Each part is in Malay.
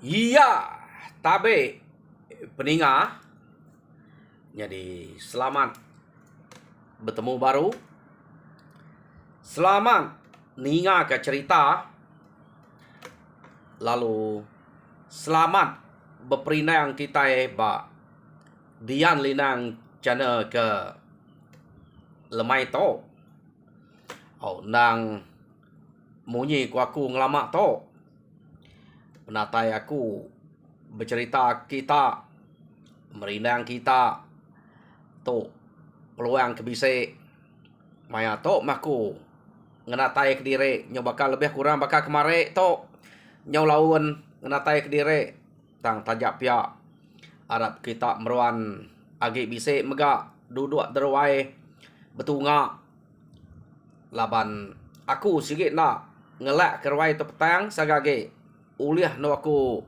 Iya, tabe peninga. Jadi selamat bertemu baru. Selamat ninga ke cerita. Lalu selamat berperinang kita ba dian linang channel ke lemai to. Oh nang munyi ku aku ngelamak to. Penatai aku bercerita kita merinang kita to peluang kebise maya to maku ngenatai kediri nyo bakal lebih kurang bakal kemare to nyo lawan ngenatai kediri tang tajak pia Arab kita meruan agi bise mega duduk derwai betunga laban aku sikit nak ngelak kerwai tu petang sagage uliah no aku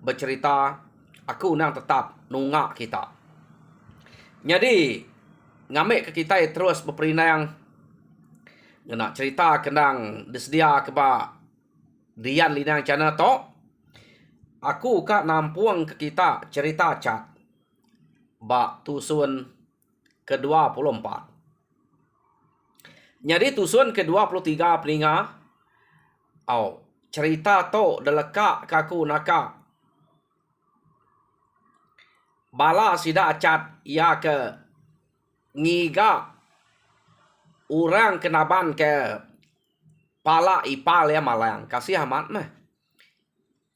bercerita aku nang tetap nungak kita. Jadi ngamik ke kita terus berperinang nak cerita kenang disedia keba dian linang channel to. Aku kak nampuang ke kita cerita cat bak tusun ke-24. Jadi tusun ke-23 peninga cerita to delekak kaku nakak bala sida cat ya ke ngiga orang kenaban ke pala ipal ya malang kasih amat meh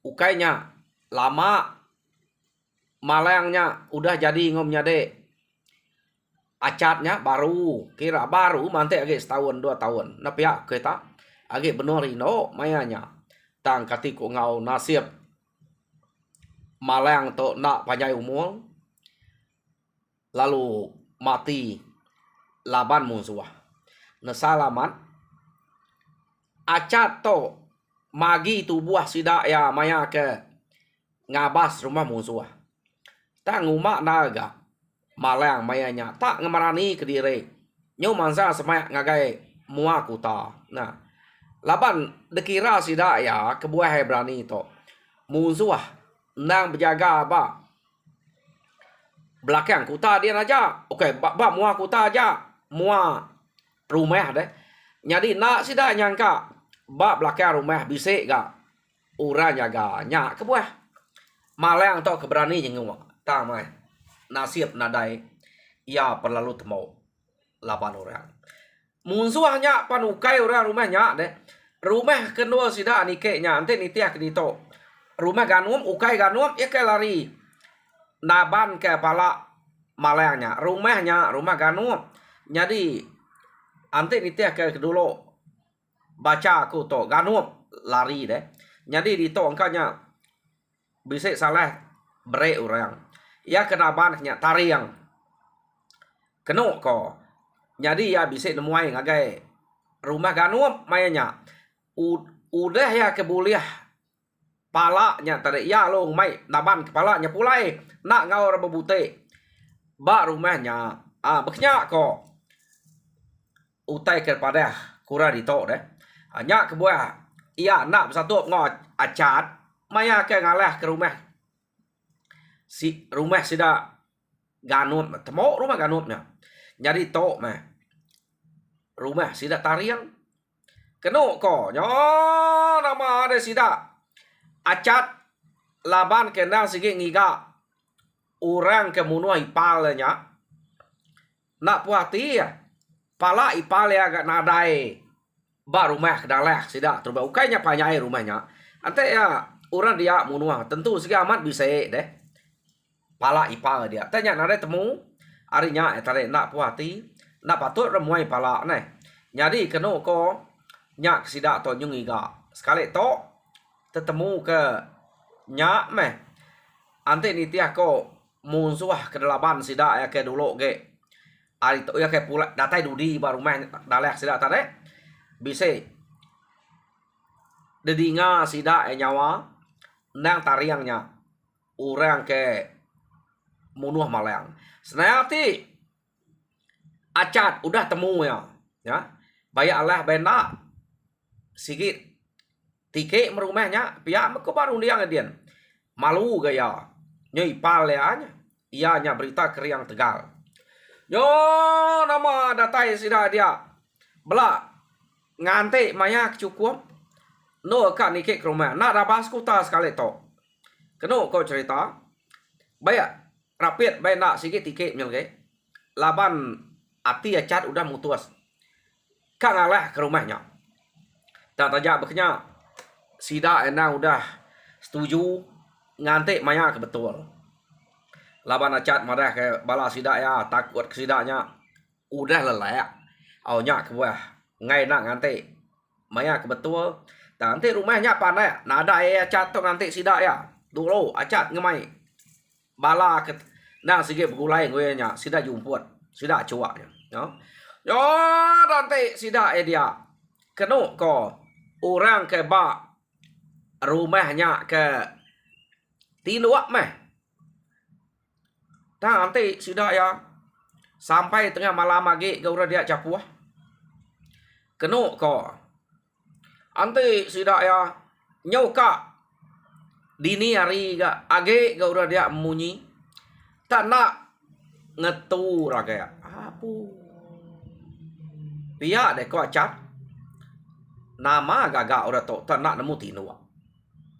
ukainya lama malangnya udah jadi ngomnya de acatnya baru kira baru mantek age setahun 2 tahun na pihak kita age benar rino mayanya tang katiku ngau nasib malang to nak panjai umur lalu mati laban musuh nesalaman acat to magi tubuh sida ya maya ke ngabas rumah musuh tang umak naga malang mayanya tak ngemarani kediri nyo mansa semak ngagai mua kuta nah laban dekira sida ya kebuah Hebrani to musuh nang berjaga ba belakang kuta dia aja oke ba mua kuta aja mua rumah deh jadi nak sida nyangka ba belakang rumah bisik ga ura jaga nya kebuah malang to keberani jengu ta mai nasib nadai ia perlalu temo laban orang musuhnya panukai orang rumahnya deh rumah kedua sida nike nya ante nitiah kedito rumah ganum ukai ganum ya ke lari naban ke pala malangnya rumah ganum jadi ante nitiah ke dulu baca aku to ganum lari deh jadi dito angkanya bisa salah bre orang ya kenaban nya tariang keno ko jadi ya bisa nemuai ngagai rumah ganum mayanya udah ya kebuliah palanya tadi ya long mai naban kepalanya pulai nak ngau rebute ba rumahnya beknya ko utai kepada kura dito deh nya kebuah iya nak satu ngot acat maya ke ngalah ke rumah si rumah sida ganut temo rumah ganutnya jadi to mah rumah sida tariang keno ko nyo nama ada sida acat laban kenang sigi ngiga orang kemunuh ipalnya nak puati ya pala ipal ya agak nadai ba rumah kedalah sida terus ukainya panyai rumahnya ante ya orang dia munuh tentu segi amat bisa deh pala ipal dia tanya nade temu arinya etare nak puati nak patut remuai pala nih jadi keno ko nyak sida to nyungiga sekali to tetemu ke nyak meh ante nitiah ko musuh kedelaban sida ya ke dulu ge ari to ya ke pula datai dudi baru main dalek sida tare bisa dedinga sida nyawa nang tariangnya orang ke munuh malang senayati acat udah temu ya bayar Allah bena sigit tike merumahnya pihak meko baru dia ngedian Malu gaya. Nyoi paleanya. Ianya berita keriang Tegal. Yo nama datai sida dia. Bela ngante maya cukup. No kan nike ke rumah. Nak rabas kuta sekali to. Keno kau cerita. Bayak rapid bay nak sikit tiket mil ke. Laban ati acat udah mutuas. Kang alah ke rumahnya. Tak tajak beknya. Sida enang udah setuju ngante maya ke betul. Laban acat marah ke bala sida ya takut ke sidanya udah lelak. Awnya ke buah ngai nak ngante maya ke betul. Tak nanti rumahnya pandai. Nak ada acat tu ngante sida ya. Dulu acat ngemai. Bala ke nang sikit bergulai gue nya sida jumput. Sida cuaknya. Yo nanti sida dia. Keno ko orang ke bak rumahnya ke tiluak meh. Tang nanti sudah ya sampai tengah malam lagi ke orang dia capuah. Keno ko. Nanti sudah ya nyoka dini hari ga age ke orang dia munyi. Tak nak ngetur agak. Apu. Pihak dek ko acat. Nama gaga orang tu tak nak nemu tiluak.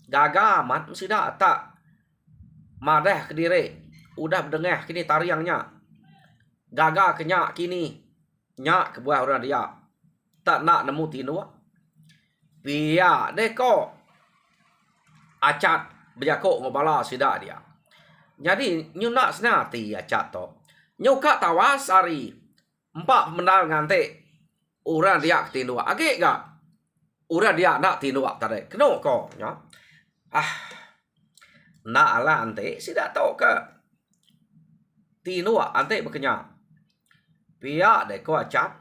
Gaga mat sudah tak madah ke diri. Udah berdengah kini tariangnya. Gaga kenyak kini. Nyak ke buah orang dia. Tak nak nemu tiluak. Biar deko. Acat berjakok ngobala sidak dia. Jadi nyu nak senati acat to. Nyu kak tawas hari. 4 menal ngante. Orang dia ke tiluak. Agak gak? Orang dia nak tiluak tadi. Kena ko. Ya? Nak ala ante. Sidak tahu ke. Tiluak ante berkenyak. Biar deko acat.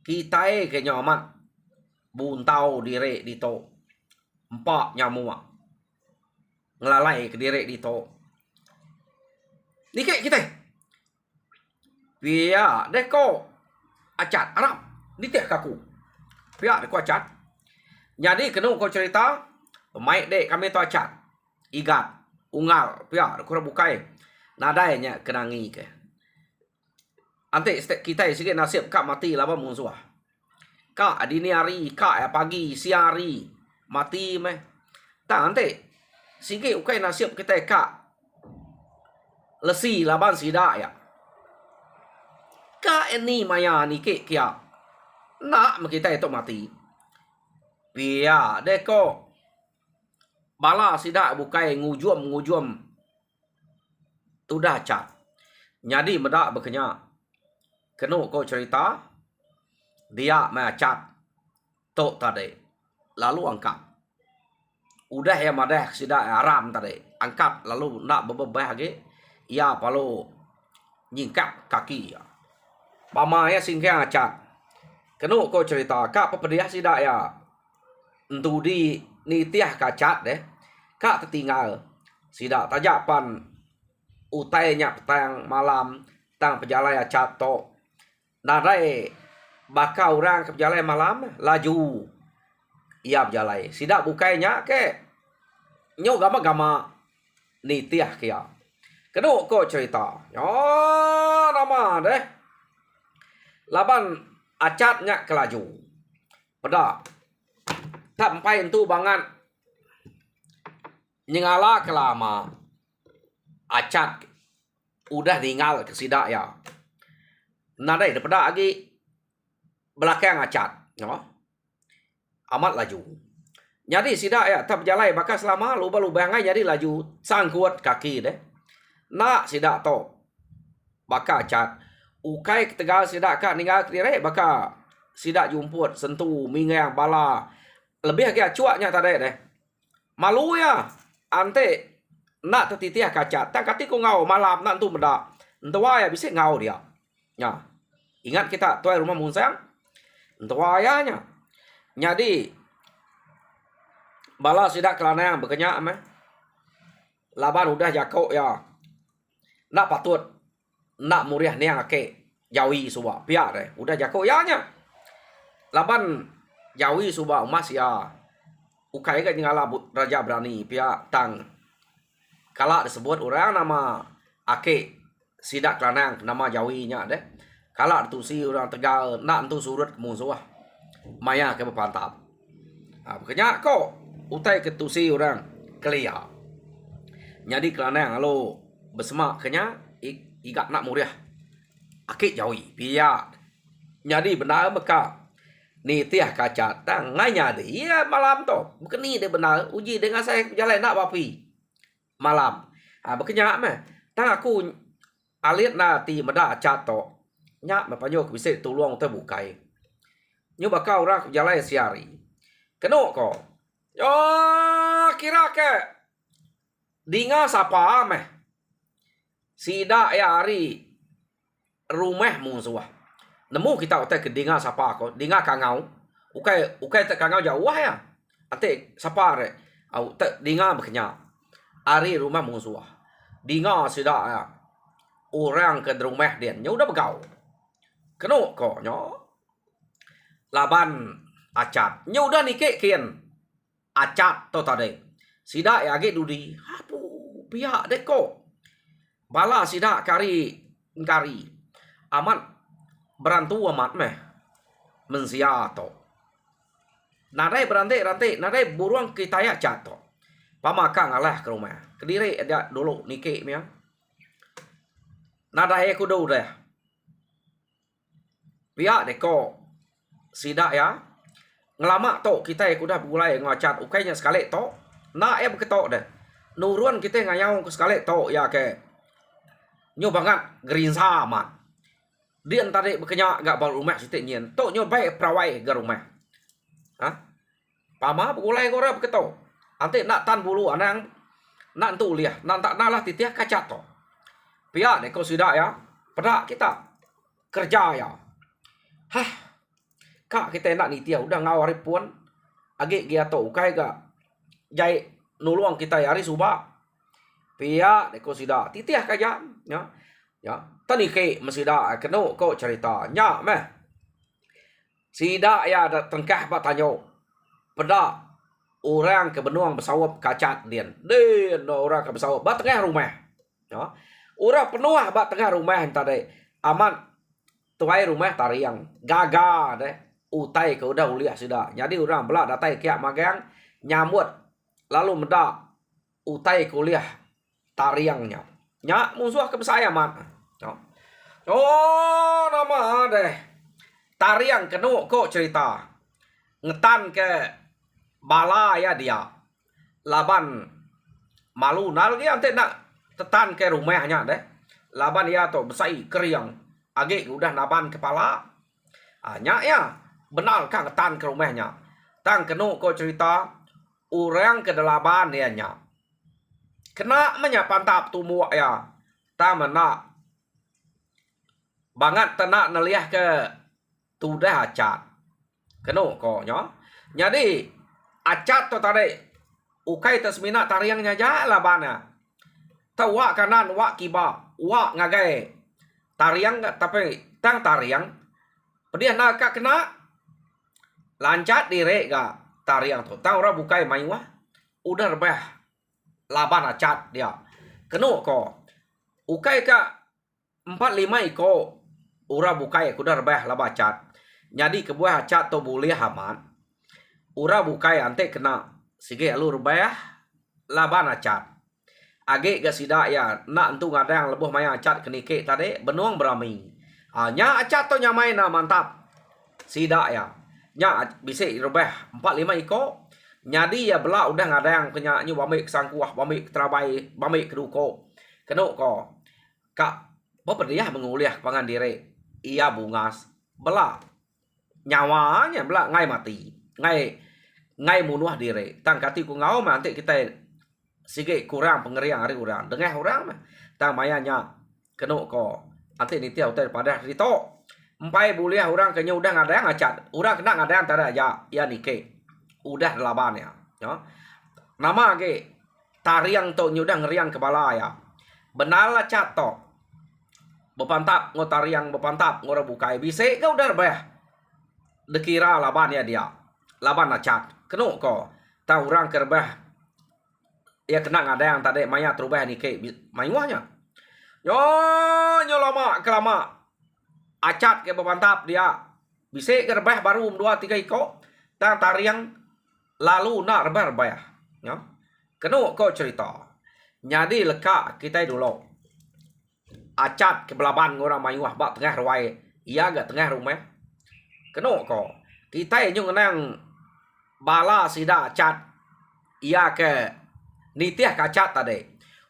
Kita ke nyaman. Buntau diri di to. 4 nyamuk. Ngelalai ke diri di to. Ni kita. Biar deko acat Arab. Ni teh kaku. Biar deko acat. Jadi kena kau cerita. Pemain dek kami tu acat. Igat. Ungal. Biar deko bukai. Nadainya kenangi ke. Ante kita sikit nasib kak mati laba musuh. Kak dini hari, kak pagi, siang hari. Mati meh. Tak ante. Sikit ukai nasib kita kak. Lesi laban sidak ya. Kak ini maya ni ke kia. Nak kita itu mati. Biar deko. Bala sidak bukai ngujum. Tudah cat. Jadi medak berkenyak. Kena kau cerita. Dia macat. Tok tadi. Lalu angkat. Udah ya madah sidak aram tadi. Angkat lalu nak berbebah lagi. Ya palu nyingkap kaki ya. Pama ya singkang acat. Kena kau cerita. Kak pepediah sidak ya. Entu di nitiah kacat deh. Kak tertinggal. Sidak tajapan. Utainya petang malam. Tang pejalan acat tok. Nadai bakal orang ke berjalan malam laju. Ia berjalan. Sidak bukainya ke. Nyo gama-gama nitiah kia. Kena kau cerita. Oh nama deh. Laban acatnya kelaju. Pada. Sampai itu banget. Nyengala kelama. Acat. Udah tinggal ke sidak ya. Nadai daripada lagi belakang acat. No? Amat laju. Jadi sidak ya tak berjalan bakal selama lubang-lubang jadi laju sangkut kaki deh. Nak sidak to. Bakal acat. Ukai ketegal sidak kak ninggal ke diri bakal sidak jumput sentuh mingang bala. Lebih lagi cuaknya tadi deh. Malu ya. Ante nak tertitiah kacat. Tak kati ku ngau malam nak tu medak. Entua ya bisa ngau dia. Ya. Ingat kita tuai rumah munsang. Entua ayahnya. Jadi bala sidak kelana yang berkenyak meh. Laban udah jakok ya. Nak patut nak muriah niang ake jawi suba pia deh. Udah jakok ya nya. Laban jawi suba emas ya. ukai kan ngala raja berani pihak tang kala disebut orang nama ake sidak kelanang nama jawinya deh kala tusi orang tegal nak tu surut musuh maya ke berpantap makanya kok utai ketusi orang kelia jadi kelanang lo bersemak kenya igak nak muriah ake jawi pihak jadi benar meka ni tiah kaca tanganya dia malam tu bukan ni dia benar uji dengan saya jalan nak bapi malam berkenyak mah tang aku alit na ti meda cat to nya mapanyo bisa tolong terbukai nyu bakal orang jalan siari keno ko yo kira ke dinga sapa meh sida ya hari rumah musuh nemu kita otak ke dinga sapa ko dinga kangau ukai tak kangau jauh ya ate sapa re au tak dinga berkenyak hari rumah musuh dinga sida ya orang ke rumah dia nya udah begau keno ko nyo laban acat nya udah nikek kian acat to tadi sida ya ge dudi apu pihak deko bala sida kari aman berantu amat meh mensia to nadai berante nadai buruang kita ya jatuh pamaka ngalah ke rumah kediri ada dulu nike mia nadai aku do deh pihak deko sida ya ngelama to kita aku dah mulai ngacat ukainya sekali to na beketok deh nurun kita ngayau ke sekali to ya ke nyo banget gerinsa amat dia tadi berkenyak gak bal rumah sitik nyen tok nyo baik prawai ke rumah pama bulai gora beketo ante nak tan bulu anang nak tu liah nak tak nalah titiah kacat to pihak ne kau sudah ya pada kita kerja ya kak kita nak nitia udah ngawari pun age gia to ukai ga jai nuluang kita ya hari suba pihak ne kau sudah titiah kaja ya tani ke mesida keno kau cerita nya meh sida ya tengkah pak tanyo pada orang ke benuang bersawap kacat dia orang ke bersawap bat tengah rumah ya orang penuh bat tengah rumah tadi aman tuai rumah tariang gaga deh utai ke udah uliah sudah jadi orang belak datai kiak magang nyambut lalu meda utai kuliah tariangnya nya musuh ke saya man oh nama deh tariang kenu kok cerita ngetan ke bala ya dia laban malu nal dia ante nak tetan ke rumahnya deh laban ya to besai keriang age udah naban kepala nya ya benar kan ngetan ke rumahnya tang kenu kok cerita orang ke delapan dia nya kena menyapantap tumuak ya ta mana banget tenak neliah ke tudah acat keno ko nyo jadi acat to tadi ukai tasmina tariangnya ja labana tawa kanan wa kiba wa ngagai tariang tapi tang tariang pedia nak kena lancat dire ga tariang to tang ora bukai mai wa udah rebah laban acat dia keno ko ukai ka 4-5 iko ura bukai kuda rebah lah bacat jadi kebuah acat to boleh haman ura bukai ante kena sige alu rebah laban acat age gasida ya nak entu ngadang lebuh maya acat kenike tadi benuang berami nya acat to nyamai na mantap sida ya nya bisa rebah 4-5 iko jadi ya bela udah ngadang kenya nyu bamik sangkuah bamik terabai bamik keduko keno ko kak dia menguliah pangan diri ia bungas bela nyawanya bela ngai mati ngai munuh diri tang kati ku ngau nanti kita sige kurang pengeriang hari orang dengah orang mah tang mayanya keno ko nanti ni tiau ter pada rito empai buliah orang kenya udah ngadang acat orang kena ngadang tada ya nike udah delapan ya nama ke tariang to nyudah ngeriang kepala ya benala cat to bepantap ngotariang bepantap ngora bukai bisa kau udah bah dekira laban ya dia laban acat kenu ko ta orang kerbah ya kena ngadang tadi maya terubah ni ke mayuahnya yo lama kelama acat ke bantap dia bisa kerbah baru 2-3 iko tang tariang lalu nak rebah ya kena kau cerita jadi leka kita dulu acat ke belaban orang mayuah bak tengah ruai ia agak tengah rumah kena kau kita yang nang bala sida acat ia ke nitiah kacat tadi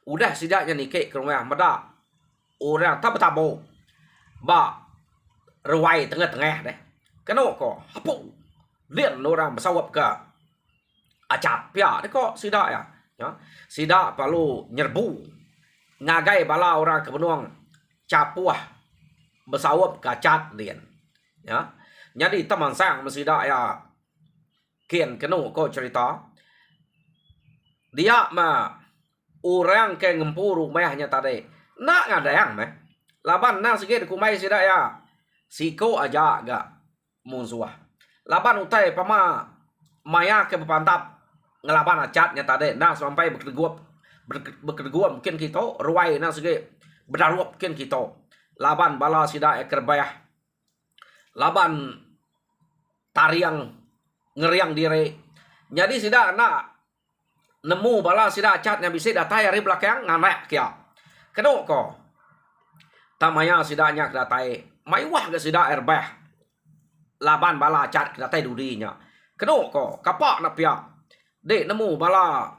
udah sidaknya nikik ke rumah meda orang tak bertabu ba ruai tengah-tengah deh kena kau hapu lian orang bersawap ke acat pia deh kok sida ya sida perlu nyerbu ngagai bala orang ke benuang capuah bersawap ke acat lian ya jadi teman sang mesida ya kian kena kau cerita dia mah orang ke ngempur rumahnya tadi nak ngadang meh laban nang sikit kumai sida ya siko aja gak musuh laban utai pama maya ke pantap ngelaban acatnya tadi nah sampai bekerguap mungkin kita ruai nang sikit berdaruap mungkin kita laban bala sida kerbayah laban tariang ngeriang diri jadi sida nak nemu bala sida acatnya bisa datai hari belakang nganek kia kena ko tamaya sida nyak datai maiwah ke sida erbah laban bala acat datai dudinya kena ko kapak na pia dek nemu bala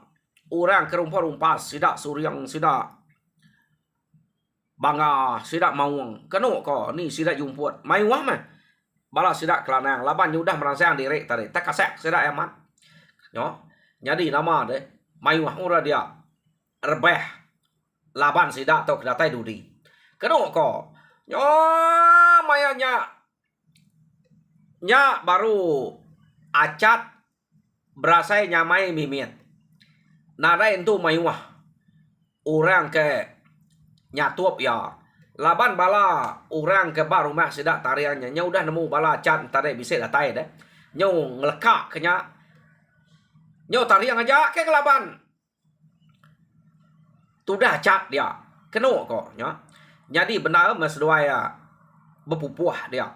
orang kerumpa-rumpas sida suryang sida bangga sida mawang kena ko ni sida jumput maiwah mah bala sida kelanang laban nyudah merangsang diri tadi tak kasek sida eman yo jadi nama deh mayuah ura dia rebeh laban sida atau kedatai dudi kena ko yo mayanya nya baru acat berasai nyamai mimit nadai itu mayuah orang ke nyatup ya laban bala orang ke bar rumah sida tariannya nya udah nemu bala acat tadi bisa datai deh nyu ngelekak kenya nyo tariang aja ke kelaban tudah cat dia kena kok nya jadi benar mas dua ya bepupuah dia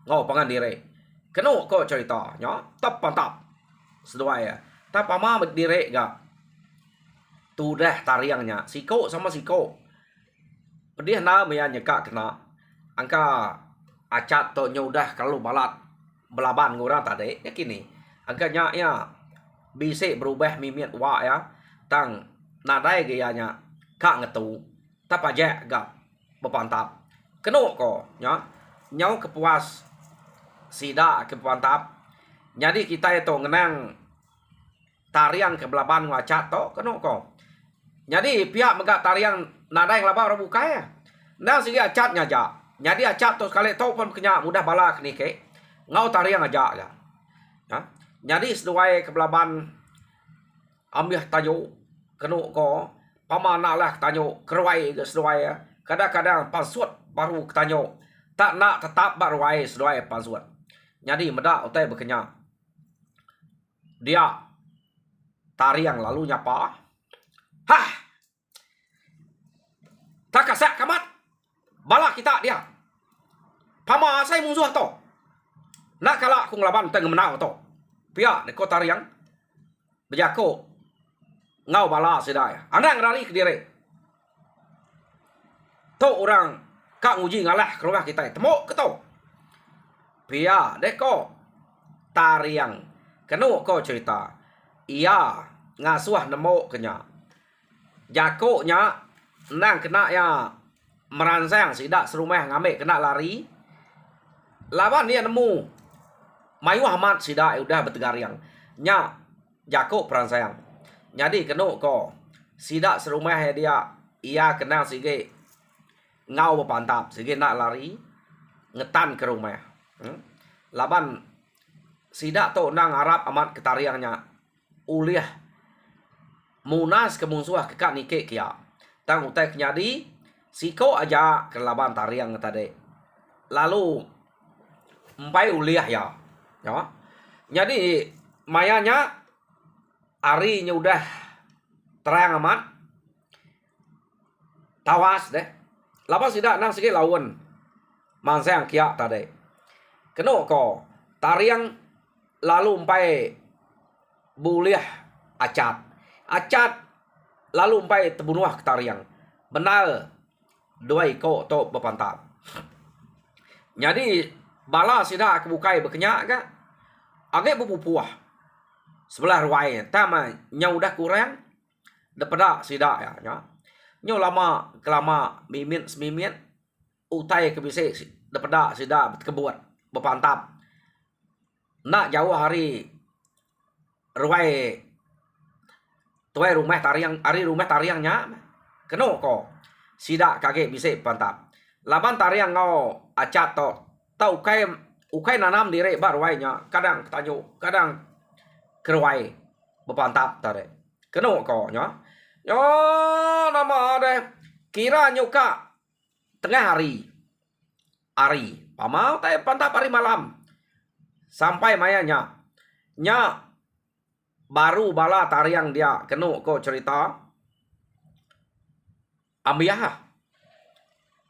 ngau pangan diri kena kok cerita nya tap pantap sedua ya tap ama berdiri gak tudah tariangnya siko sama siko pedih na maya nyeka kena angka acat to nya udah kalau balat belaban ngurang tadi ya kini angkanya ya bisa berubah mimit wa ya tang nadai gayanya kak ngetu tap aja gak bepantap kena ko nya nyau kepuas sida kepantap jadi kita itu ngenang tariang ke belaban ngacat to kena ko jadi pihak megak tariang nadai laba buka ya nah sigi acatnya aja jadi acat to sekali to pun kenya mudah bala kenike ngau tariang aja ya jadi sesuai kebelaban ambil tajuk kena ko pamana lah tajuk keruai ke sesuai ya kadang-kadang pasut baru tajuk tak nak tetap baruai sesuai pasut jadi medak utai berkenya dia tariang lalu nyapa hah tak kasak kamat bala kita dia pama saya musuh to nak kala aku ngelaban tengah menang to pia de kota riang bejako ngau bala sedaya andang rari ke diri to orang kak nguji ngalah ke rumah kita temu ke to pia de ko tariang kenu ko cerita iya ngasuh nemu kenya jako nya nang kena ya merangsang sidak serumah ngame kena lari lawan dia nemu Mayu Ahmad sida udah bertegariang nya jako peransayang jadi kena ko sida serumah dia ia kena sige ngau bepantap sige nak lari ngetan ke rumah laban sida to nang Arab amat ketariangnya uliah munas ke musuh ke kak nike kia tang utek nyadi siko aja ke laban tariang tadi lalu empai uliah ya jadi mayanya Harinya udah terang amat. Tawas deh. Lapas tidak nang sikit lawan. Mansang kia tadi. Keno ko tariang lalu umpai buliah acat. Acat lalu umpai terbunuh ke tariang. Benar dua iko to berpantap. Jadi bala sida kebukai berkenyak ka. Agak berpupuah. Sebelah ruai. Tama nyau dah kurang. Daripada sida ya. Nyau lama kelama mimin semimin. Utai kebisik daripada sida kebuat berpantap. Nak jauh hari ruai tuai rumah tariang hari rumah tariangnya keno ko sida kage bisik pantap. Laban tariang ngau acat to tau ukai nanam dire bar ruainya kadang tanyo kadang keruai berpantap tare. Keno ko nya. Yo nama deh kira nyuka tengah hari. Pamau tay pantap hari malam. Sampai mayanya. Nya baru bala tariang dia kenu ko cerita. Ambiah.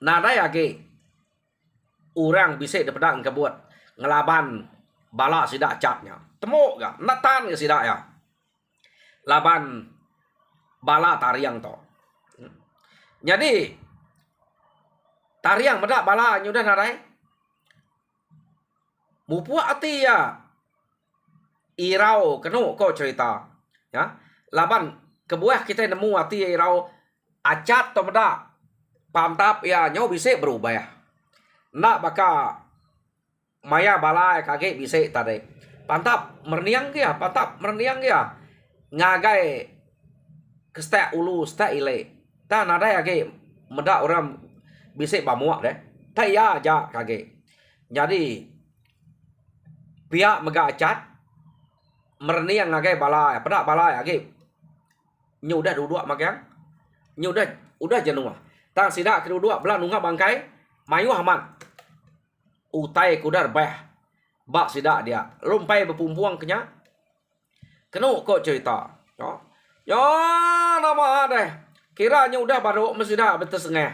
Nada yage. Orang bisa daripada kebuat ngelaban bala sida catnya. Temu ga? Natan ke sida ya. Laban bala tariang to. Jadi tariang medak bala nyudah narai. Mupuak ati ya. Irau kenu ko cerita. Ya. Laban kebuah kita nemu ati irau acat to medak. Pantap ya nyau bisa berubah ya. Nak baka maya bala kage bisa tadi. Pantap merniang kia, pantap merniang kia. Ngagai kestek ulu stek ile. Ta nada yage medak orang bisa bamuak deh. Ta ya aja kage. Jadi pihak mega acat merniang ngagai bala ya, pedak bala ya ge. Nyudah duduk magang. Nyudah udah jenuh. Tang sida kedua belah nungga bangkai mayu aman. Utai kudar bah. Bak sida dia. Rumpai berpumpuang kenya. Kenu kok cerita. Yo nama deh. Kiranya udah baru mesida betersengah.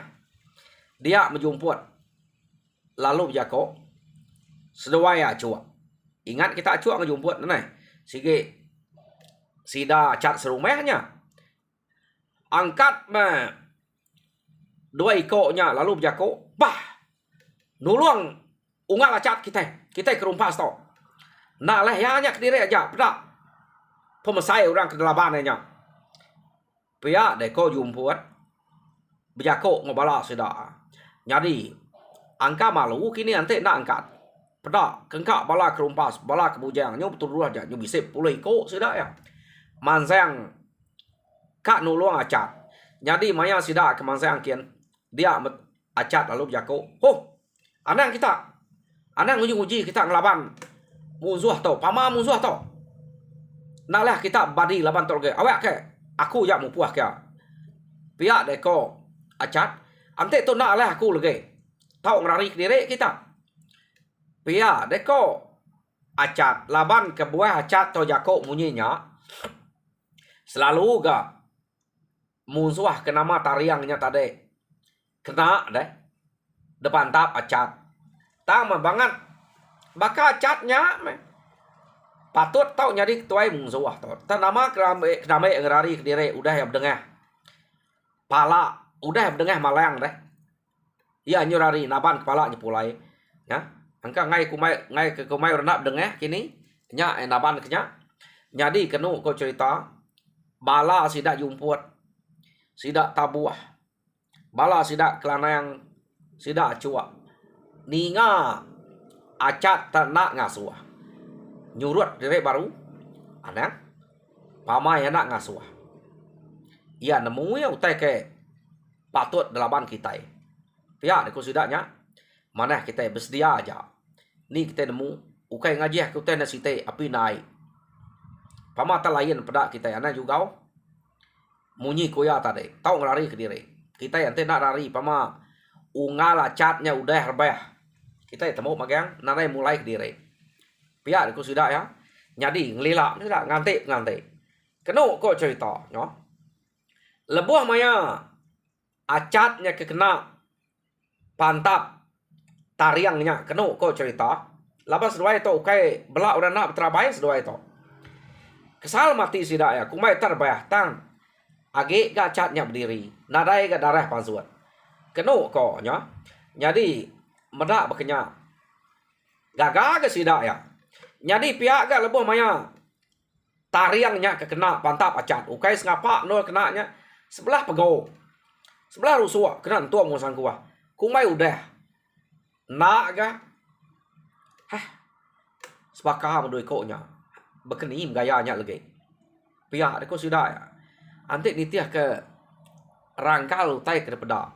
Dia menjumput. Lalu jako. Sedawaya cuak. Ingat kita cuak ngejumput nih. Sige. Sida cat serumahnya. Angkat mah. Dua ikoknya lalu berjako. Bah. Nulung. Ungal acat kita. Kita kerumpas to. Nak leh ya kediri aja. Pedak. Pemesai orang kedelabannya. Pihak deko jumput. Berjako ngobala sudah. Jadi. Angka malu kini nanti nak angkat. Pedak. Kengkak bala kerumpas. Bala kebujang. Nyo betul dulu aja. Nyo bisa 10 ikok sudah ya. Mansang. Kak nulung acat. Jadi maya sida ke mansang kian. Dia acat lalu berjako. Oh. Anang kita. Anang uji-uji kita ngelaban. Musuh tau. Pama musuh tau. Naklah kita badi laban tol ke. Awak ke. Aku jak mupuah ke. Pihak deko acat. Ante tu naklah aku lagi. Tau ngerari ke diri kita. Pihak deko acat. Laban ke buah acat to jako munyinya. Selalu ga. Musuh ke nama tariangnya tadi. Kena deh. Depan tap acat. Tama banget. Baka acatnya. Patut tau nyari tuai musuh to. Ta nama kenama ngerari ke diri. Udah ya berdengah. Pala. Udah ya berdengah malang deh. Ya nyurari. Naban kepala nyepulai. Ya. Angka ngai ke kumai renap dengah kini. Nya naban kenya. Jadi kenu ko cerita. Bala sidak jumput. Sidak tabuah. Bala sidak kelanang. Sidak cuak. Ninga. Acat tak nak ngasuah. Nyurut direk baru. Anak. Pamai anak ngasuah. Ia nemu ya utai ke. Patut delapan kita. Pihak deku sidaknya. Mana kita bersedia aja. Ni kita nemu. Ukai ngajih ke utai nasite. Api naik. Pama tak lain pada kita. Anak juga. Munyi kuya tadi. Tahu ngelari ke diri. Kita yang tidak lari. Pama. Ungal acatnya udah herbah. Kita temu magang. Nanai mulai ke diri. Pihak aku sudah ya. Jadi ngelilak. Ngantik. Keno ko cerita, no. Lebuh maya acatnya kena pantap tariangnya keno ko cerita. Labas dua itu kai belak orang nak terabai sedua itu. Kesal mati sidak ya, kumai terbayah tang. Agi ga catnya berdiri, nadai ga darah pansuat. Keno ko nya. Jadi medak bekenya. Gaga ke sidak ya. Jadi pihak ga lebuh maya tariangnya kena pantap acat. Ukai sengapa no kenanya sebelah pego. Sebelah rusua kena tuang mo sangkuah. Kumai udah. Nak ga sebakar mendoi koknya. Bekenim gayanya lagi. Pihak deko sudah ya. Antik nitiah ke rangkal tai ke peda.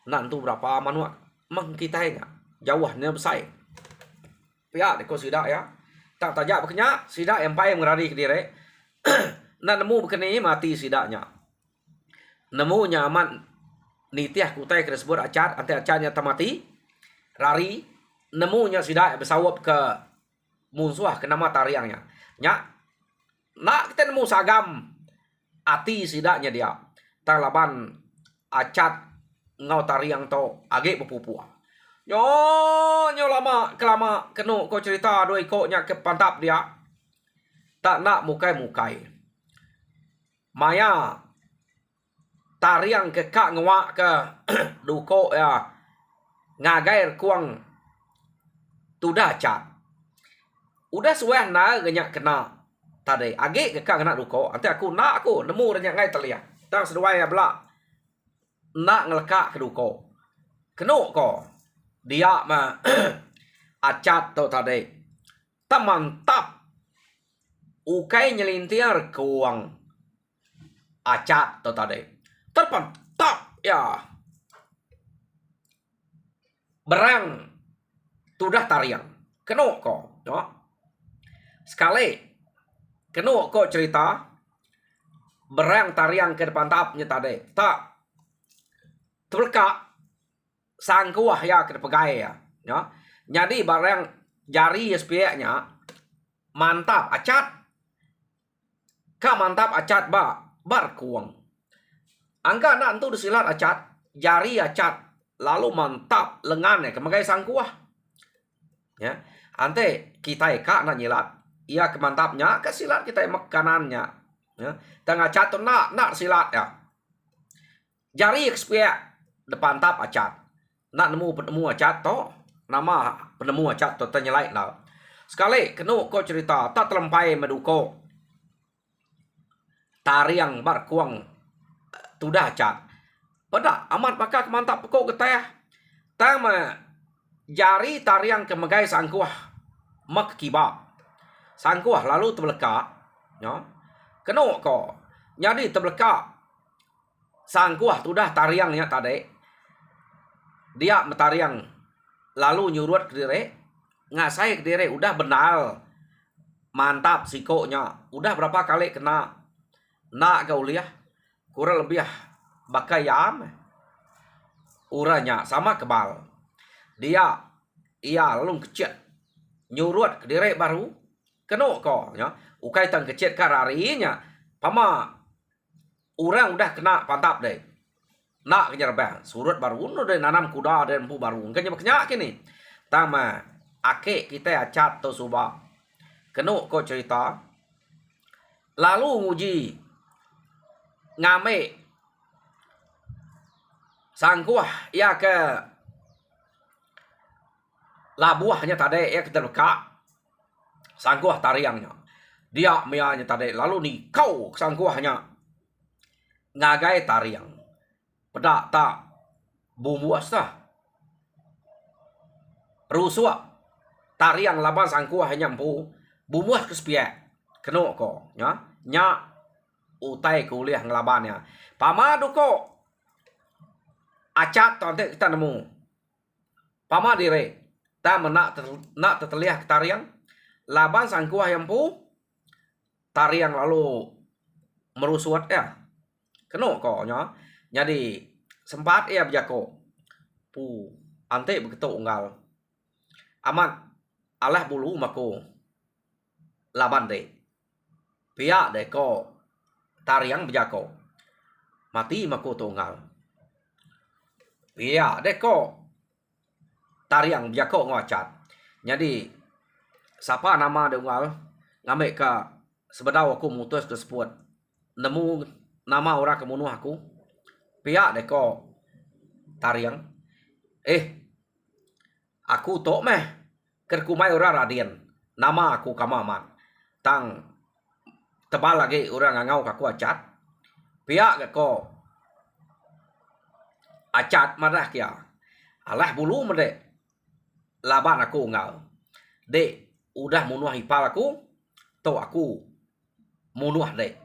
Nak tu berapa manuak mengkitainya. Jauh ni besai. Pihak deko sudah ya. Tak tajak bekenya sidak yang pai mengerari ke diri. Nak nemu bekeni mati sidaknya. Nemu nyaman nitiah kutai ke sebut acat antik acatnya tamati. Rari nemunya sidak bersawap ke musuh ke nama tariangnya. Nya nak kita nemu sagam ati sidaknya dia. Tang laban acat ngau tariang to age berpupua. Nyo lama kelama kenu ko cerita doi koknya ke pantap dia. Tak nak mukai-mukai. Maya tariang ke kak ngewak ke duko ya ngagai kuang tudah cat. Udah suah na genyak kena tadi. Agi ke kak kena duko. Nanti aku nak aku nemu dan ngai telia. Tang seduai ya belak. Nak ngelekak ke duko. Kenu ko. Dia ma acat to tadi. Tak mantap. Ukai nyelintir kuang acat to tadi. Terpantap ya. Berang tudah tariang. Kenu ko. No? Sekali kenu ko cerita berang tariang ke depan tapnya tadi. Tak terka sangkuah ya ke pegai ya. Ya. Jadi barang jari SPX-nya mantap acat. Ka mantap acat ba barkuang. Angka nak tu disilat acat, jari acat lalu mantap lengannya ke pegai sangkuah. Ya. Ante kita eka nak nyilat. Ia kemantapnya ke silat kita emak kanannya. Ya. Tengah acat tu nak silat ya. Jari SPX depan tap acat. Nak penemu acat to nama penemu acat to tenyelai lah. Sekali kenu ko cerita tak terlempai meduko tariang barkuang tudah acat. Pada amat pakak mantap pekok ketah. Tama jari tariang kemegai sangkuah mak kiba. Sangkuah lalu terbeleka. Ya. Kenu ko. Jadi terbeleka sangkuah tudah tariangnya tadi. Dia metariang lalu nyurut ke diri. Ngasai ke diri udah benal. Mantap sikoknya. Udah berapa kali kena nak kau liah. Kurang lebih bakayam. Uranya sama kebal. Dia lalu kecil. Nyurut ke diri baru. Kena ko. Ya. Ukai tang kecil kararinya. Pama orang udah kena pantap deh. Nak kenyarbah surut baru udah nanam kuda dan empu baru kenyak kini tama ake kita acat to suba kenu ko cerita lalu nguji ngame sangkuah ya ke labuahnya tadi ya kita buka sangkuah tariangnya dia mianya tadi lalu nih kau sangkuahnya ngagai tariang pedak tak bumbuas tah rusua tariang laban sangkuah hanya empu bumbuas kespiak keno ko nya utai kuliah ngelabannya pamadu ko acat tante kita nemu pama dire ta menak teteliah tariang laban sangkuah yang pu tariang lalu merusuat ya keno ko jadi sempat ia berjako pu ante begitu unggal amat alah bulu mako laban de pihak de ko tariang berjako. Mati mako tunggal. Iya, deko tariang berjako ngacat. Jadi siapa nama tunggal ngamek ke sebedau aku mutus ke seput. Nemu nama orang kemunuh aku. Pihak deko tariang. Aku tok meh kerkumai orang radian. Nama aku kamaman. Tang tebal lagi orang ngau kaku acat. Pihak ko acat marah kia. Alah bulu mede. Laban aku ngau. Dek udah munuh ipal aku. To aku munuh dek.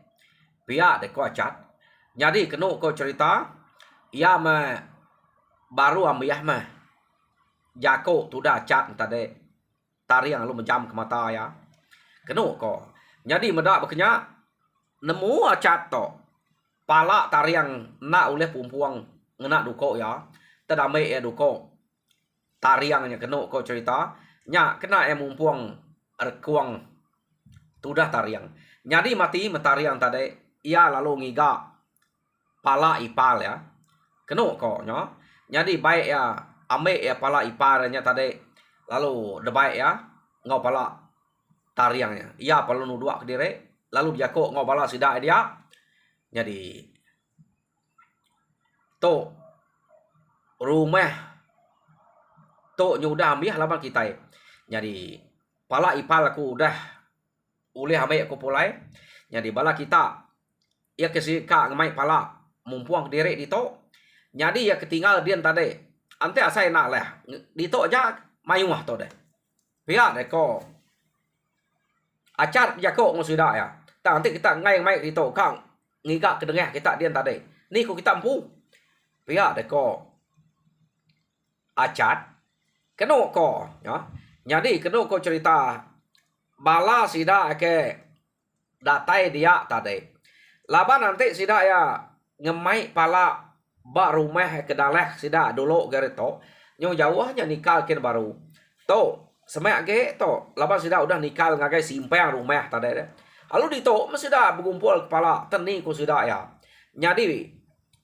Pihak dek ko acat. Jadi kena ko cerita. Ia me baru ambiah meh. Jako tu dah acat tadi. Tariang lu menjam ke mata ya. Kena ko. Jadi medak berkenyak. Nemu acat to. Pala tariang nak oleh pumpuang ngenak duko ya. Terdamai ya duko. Tariangnya kena ko cerita. Nya kena yang mumpuang rekuang. Tu dah tariang. Jadi mati metariang tadi. Ia lalu ngiga. Pala ipal ya. Kena ko nya. Jadi baik ya. Ambil ya pala iparnya tadi. Lalu debaik ya. Ngau pala tariangnya. Ia perlu nuduk ke diri. Lalu dia kok ngau pala sidak dia. Jadi. Tu. Rumah. Tu nyudah ambil halaman kita. Jadi. Pala ipal aku udah. Boleh ambil aku pulai. Jadi bala kita. Ia kesika ngemai pala. Mumpuang ke diri di tu. Jadi ia ketinggal dia tadi. Ante asai nak lah. Di tu aja mayuah tu deh. Pihak deh ko. Acar jako ngasudah ya. Tak nanti kita ngai mai di tu kang ngigak kedengah kita dia tadi. Ni ko kita empu. Pihak deh ko. Acat kena ko ya. Jadi kena ko cerita bala sida ke datai dia tadi. Laban nanti sida ya ngemai pala ba rumah ke daleh sida dulu gerito nyo jauhnya nikal kin baru to semak ge to laban sida udah nikal ngagai simpang rumah tadi deh lalu di to mesti dah berkumpul kepala teni ku sida ya jadi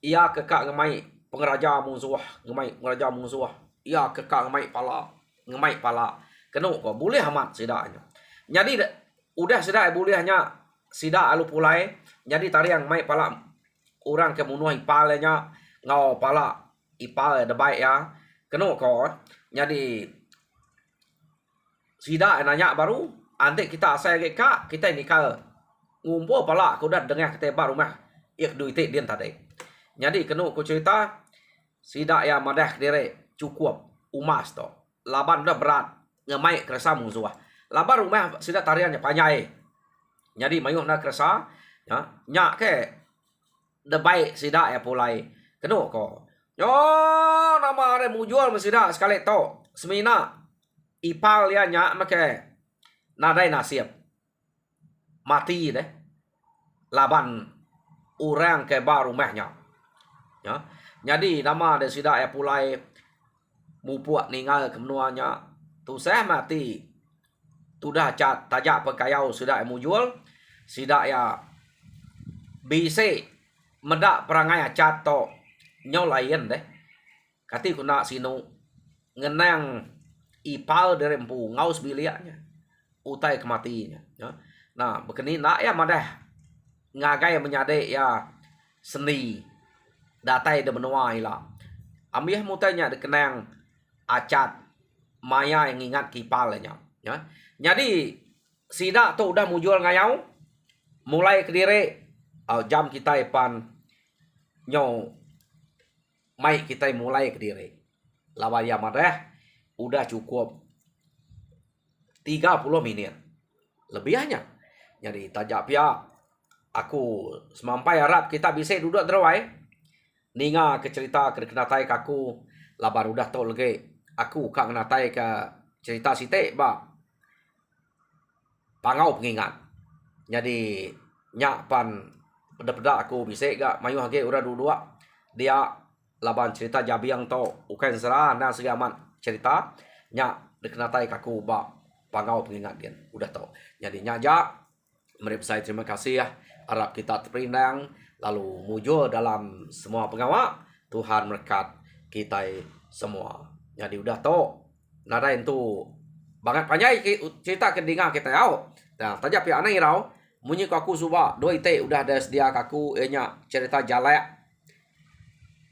ia kekak ngemai pengeraja musuh ngemai pengeraja musuh ia kekak ngemai pala kena ko boleh amat sidanya jadi udah sida bolehnya sida alu pulai jadi tariang mai pala orang kemunuh ipalnya ngau pala ipal debai ya kena ko jadi sida nanya baru ante kita asal ke kak kita nikal ngumpul pala aku dah dengar ketebak rumah ik duit dia tadi jadi kena ko cerita sida ya madah diri cukup umas to laban udah berat ngemai kerasa musuh laban rumah sida tariannya panjai jadi mayuh nak kerasa ya nyak ke debai sida ya pulai kena ko. Yo nama ada mujual mesti dah sekali to. Semina ipal ya nyak make nadai nasib. Mati deh. Laban orang ke bar rumahnya. Ya. Jadi nama ada sida ya pulai mupuak ninggal kemenuanya. Tu saya mati. Tu dah cat tajak pekayau sida ya mujual. Sida ya bisi medak perangai acat to. Nyaw lain deh. Kati kuna sino ngenang ipal dari empu ngaus biliaknya. Utai kematinya. Ya. Nah, begini nak ya madah ngagai menyade ya seni datai de benua ila. Ambil mutanya de kenang acat maya yang ingat kipalnya. Ya. Jadi sida tu udah mujual ngayau mulai ke diri jam kita ipan nyaw mai kita mulai ke diri. Lawan yang madah udah cukup 30 menit. Lebihnya. Jadi tajak pia aku semampai harap kita bisa duduk terawai. Ninga ke cerita ke kenatai kaku laban udah tol lagi. Aku kak kenatai ke cerita site ba. Pangau pengingat. Jadi nyak pan peda-peda aku bisa gak mayu hage ura dua dia laban cerita jabiang to ukan serah na segaman cerita nya dekenatai kaku ba pangau pengingat dia udah to jadi nya ja mari saya terima kasih ya harap kita terpinang lalu mujur dalam semua pengawak. Tuhan berkat kita semua. Jadi udah tahu nada itu banget panjang cerita kedinga kita tahu. Nah, tajak pihak nang irau munyi aku suba doi te udah ada sedia kaku nya cerita jalek.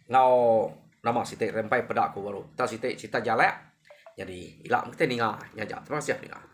Ngau nama site rempai pedak aku baru. Ta site cerita jalek. Jadi ilak kita ninga nyajak. Terima kasih ninga.